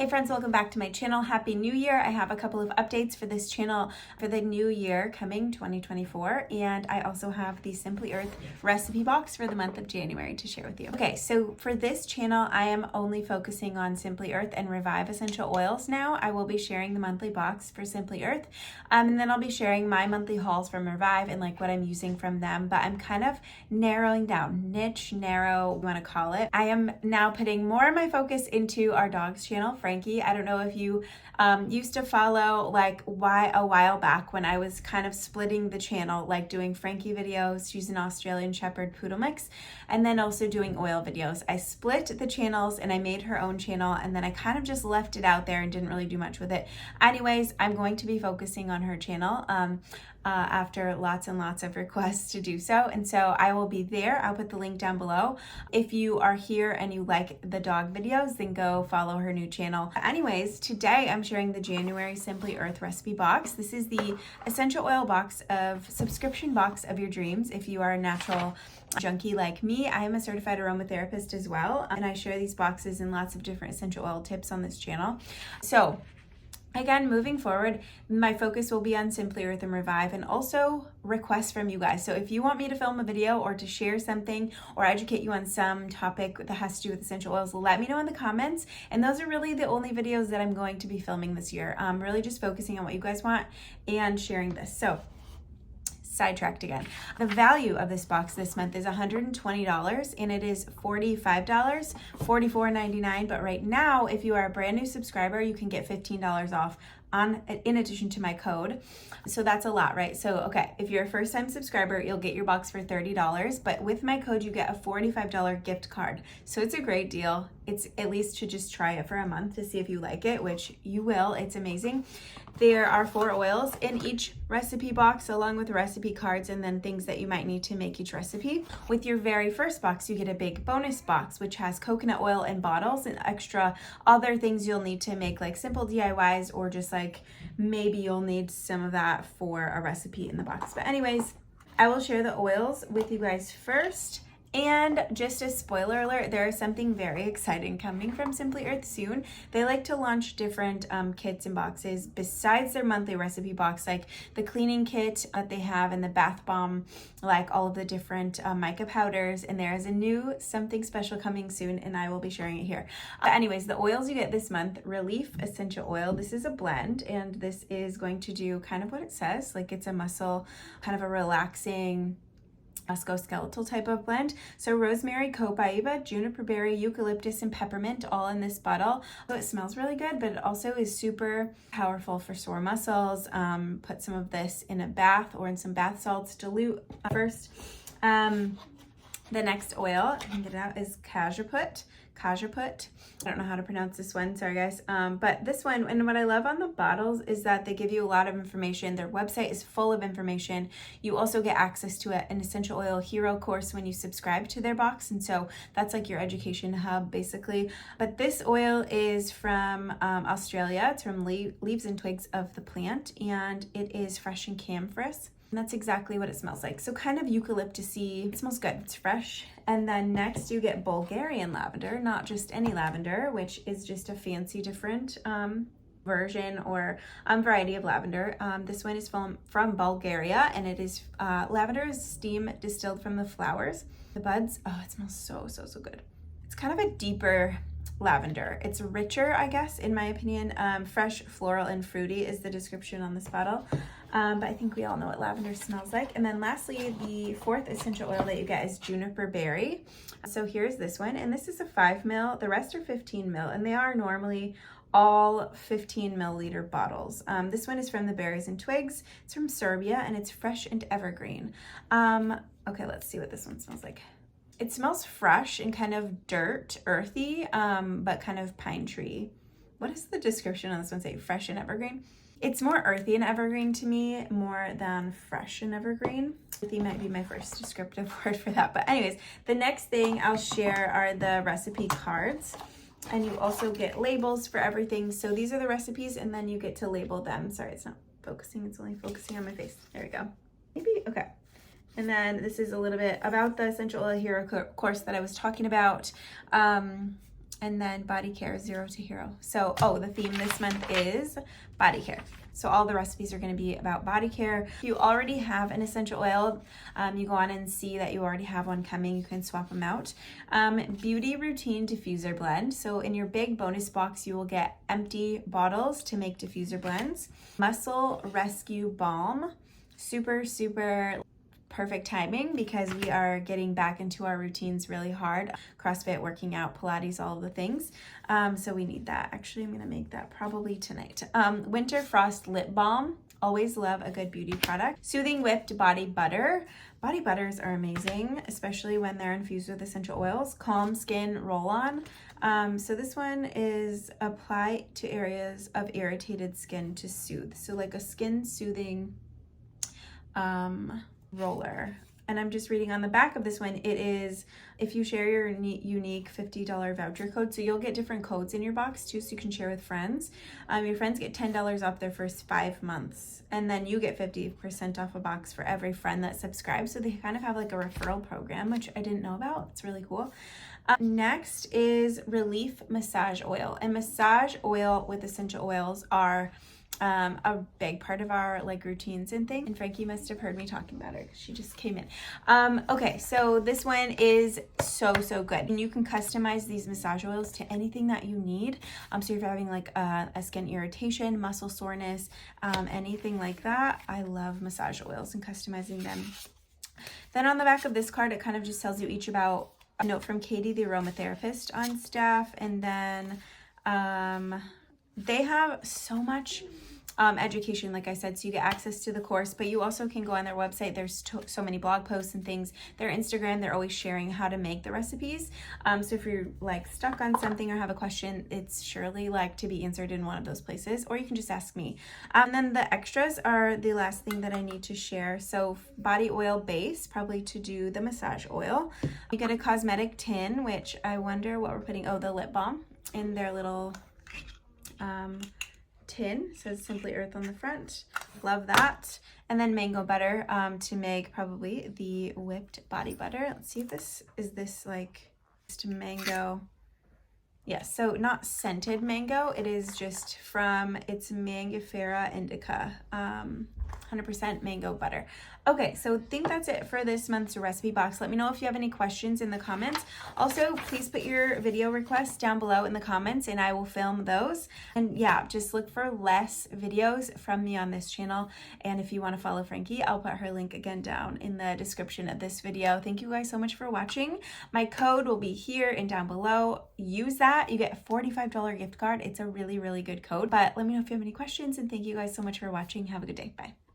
Hey friends, welcome back to my channel. Happy New Year. I have a couple of updates for this channel for the new year coming 2024, and I also have the Simply Earth recipe box for the month of January to share with you. Okay, so for this channel, I am only focusing on Simply Earth and Revive essential oils now. I will be sharing the monthly box for Simply Earth, and then I'll be sharing my monthly hauls from Revive and like what I'm using from them, but I'm kind of narrowing down, niche, narrow, you want to call it. I am now putting more of my focus into our dog's channel, Frankie. I don't know if you used to follow like a while back when I was kind of splitting the channel, like doing Frankie videos. She's an Australian Shepherd Poodle mix, and then also doing oil videos. I split the channels and I made her own channel, and then I kind of just left it out there and didn't really do much with it. Anyways, I'm going to be focusing on her channel after lots and lots of requests to do so, and so I will be there. I'll put the link down below. If you are here and you like the dog videos, then go follow her new channel. Anyways, today I'm sharing the January Simply Earth recipe box. This is the essential oil box subscription box of your dreams. If you are a natural junkie like me, I am a certified aromatherapist as well, and I share these boxes and lots of different essential oil tips on this channel. So again, moving forward, my focus will be on Simply Earth and Revive, and also requests from you guys. So if you want me to film a video or to share something or educate you on some topic that has to do with essential oils, let me know in the comments. And those are really the only videos that I'm going to be filming this year. I'm really just focusing on what you guys want and sharing this. So sidetracked again. The value of this box this month is $120, and it is $45, $44.99. But right now, if you are a brand new subscriber, you can get $15 off in addition to my code. So that's a lot, right? So, okay, if you're a first time subscriber, you'll get your box for $30, but with my code, you get a $45 gift card. So it's a great deal. It's at least to just try it for a month to see if you like it, which you will. It's amazing. There are 4 oils in each recipe box, along with recipe cards and then things that you might need to make each recipe. With your very first box, you get a big bonus box, which has coconut oil in bottles and extra other things you'll need to make, like simple DIYs, or just like maybe you'll need some of that for a recipe in the box. But anyways, I will share the oils with you guys first. And just a spoiler alert, there is something very exciting coming from Simply Earth soon. They like to launch different kits and boxes besides their monthly recipe box, like the cleaning kit that they have and the bath bomb, like all of the different mica powders. And there is a new something special coming soon, and I will be sharing it here. Anyways, the oils you get this month: Relief Essential Oil. This is a blend, and this is going to do kind of what it says, like it's a muscle, kind of a relaxing musculoskeletal type of blend. So rosemary, copaiba, juniper berry, eucalyptus, and peppermint, all in this bottle. So it smells really good, but it also is super powerful for sore muscles. Put some of this in a bath or in some bath salts. Dilute first. The next oil, I can get it out, is Cajuput. I don't know how to pronounce this one, sorry guys. But this one, and what I love on the bottles is that they give you a lot of information. Their website is full of information. You also get access to an essential oil hero course when you subscribe to their box, and so that's like your education hub basically. But this oil is from Australia. It's from leaves and twigs of the plant, and it is fresh and camphorous. And that's exactly what it smells like. So kind of eucalyptus-y. It smells good. It's fresh. And then next you get Bulgarian lavender, not just any lavender, which is just a fancy different version or variety of lavender. This one is from Bulgaria, and it is lavender is steam distilled from the flowers. The buds, oh, it smells so good. It's kind of a deeper lavender. It's richer, I guess, in my opinion. Fresh, floral, and fruity is the description on this bottle. But I think we all know what lavender smells like. And then lastly, the 4th essential oil that you get is juniper berry. So here's this one, and this is a 5 ml. The rest are 15 ml, and they are normally all 15 milliliter bottles. This one is from the berries and twigs. It's from Serbia, and it's fresh and evergreen. Okay, let's see what this one smells like. It smells fresh and kind of dirt, earthy, but kind of pine tree. What does the description on this one say? Fresh and evergreen? It's more earthy and evergreen to me, more than fresh and evergreen. Earthy might be my first descriptive word for that. But anyways, the next thing I'll share are the recipe cards. And you also get labels for everything. So these are the recipes, and then you get to label them. Sorry, it's not focusing. It's only focusing on my face. There we go. Maybe, okay. And then this is a little bit about the Essential Oil Hero course that I was talking about. And then body care, 0 to hero. So, oh, the theme this month is body care. So all the recipes are going to be about body care. If you already have an essential oil, you go on and see that you already have one coming, you can swap them out. Beauty routine diffuser blend. So in your big bonus box, you will get empty bottles to make diffuser blends. Muscle rescue balm. Super, super perfect timing because we are getting back into our routines really hard. CrossFit, working out, Pilates, all of the things. So we need that. Actually, I'm going to make that probably tonight. Winter Frost Lip Balm. Always love a good beauty product. Soothing Whipped Body Butter. Body butters are amazing, especially when they're infused with essential oils. Calm Skin Roll-On. So this one is apply to areas of irritated skin to soothe. So like a skin soothing roller. And I'm just reading on the back of this one, it is if you share your unique $50 voucher code, so you'll get different codes in your box too, so you can share with friends. Your friends get $10 off their first 5 months, and then you get 50% off a box for every friend that subscribes. So they kind of have like a referral program, which I didn't know about. It's really cool. Next is Relief Massage Oil, and massage oil with essential oils are a big part of our like routines and things. And Frankie must have heard me talking about her because she just came in. Okay, so this one is so good, and you can customize these massage oils to anything that you need. So if you're having like a skin irritation, muscle soreness, anything like that, I love massage oils and customizing them. Then on the back of this card, it kind of just tells you each about a note from Katie, the aromatherapist on staff, and then they have so much education, like I said, so you get access to the course, but you also can go on their website. There's so many blog posts and things. Their Instagram, they're always sharing how to make the recipes. So if you're like stuck on something or have a question, it's surely like to be answered in one of those places, or you can just ask me. And then the extras are the last thing that I need to share. So body oil base, probably to do the massage oil. You get a cosmetic tin, which I wonder what we're putting. Oh, the lip balm in their little tin. Says Simply Earth on the front. Love that. And then mango butter to make probably the whipped body butter. Let's see if this is like just mango. Yes, so not scented mango. It is just from, it's Mangifera indica, 100% mango butter. Okay, so I think that's it for this month's recipe box. Let me know if you have any questions in the comments. Also, please put your video requests down below in the comments and I will film those. And yeah, just look for less videos from me on this channel. And if you want to follow Frankie, I'll put her link again down in the description of this video. Thank you guys so much for watching. My code will be here and down below. Use that. You get a $45 gift card. It's a really good code. But let me know if you have any questions, and thank you guys so much for watching. Have a good day. Bye.